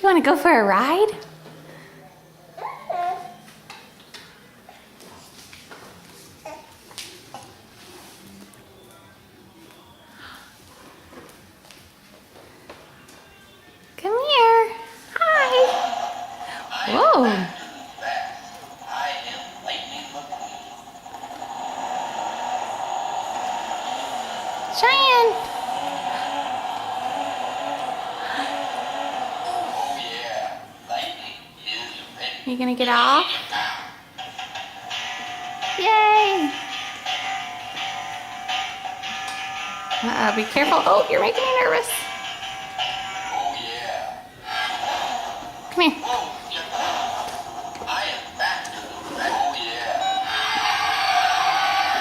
You want to go for a ride? Come here. Hi. Whoa. Cheyenne. You gonna get off? Yay! Be careful. Oh, you're making me nervous. Come here.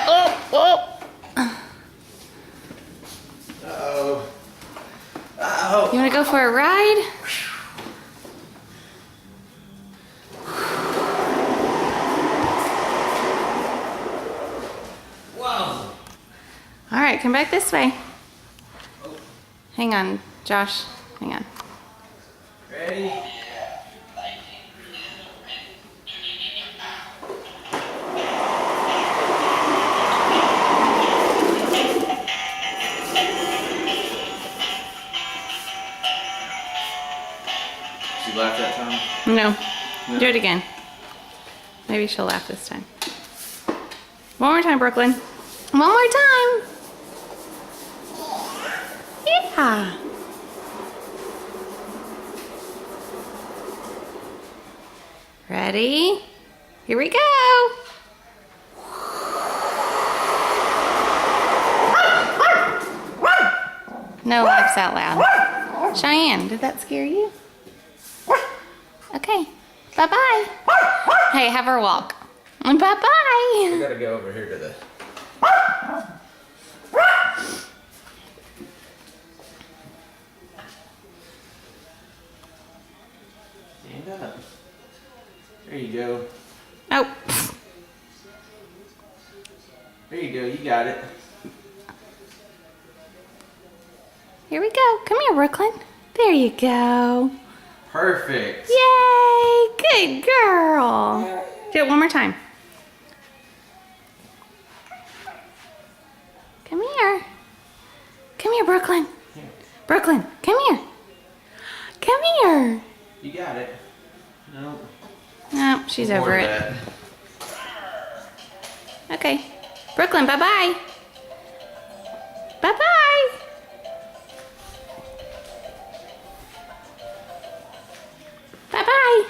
Oh, oh. Uh-oh. Uh-oh. You wanna go for a ride? Whoa. All right, come back this way. Hang on, Josh. Hang on. Ready? She laughed that time? No. Do it again. Maybe she'll laugh this time. One more time, Brooklyn. One more time. Yeah. Ready? Here we go. No laughs out loud. Cheyenne, did that scare you? Okay. Bye-bye. Hey, have her walk. I Bye-bye. gotta go over here to the... Stand up. There you go. Oh. There you go. You got it. Here we go. Come here, Brooklyn. There you go. Perfect. Yay! Good girl. Do it one more time. Come here. Come here, Brooklyn. Here. Brooklyn, come here. Come here. You got it. No. No, she's More over of it. that. Okay. Brooklyn, bye-bye. Bye-bye. Bye-bye.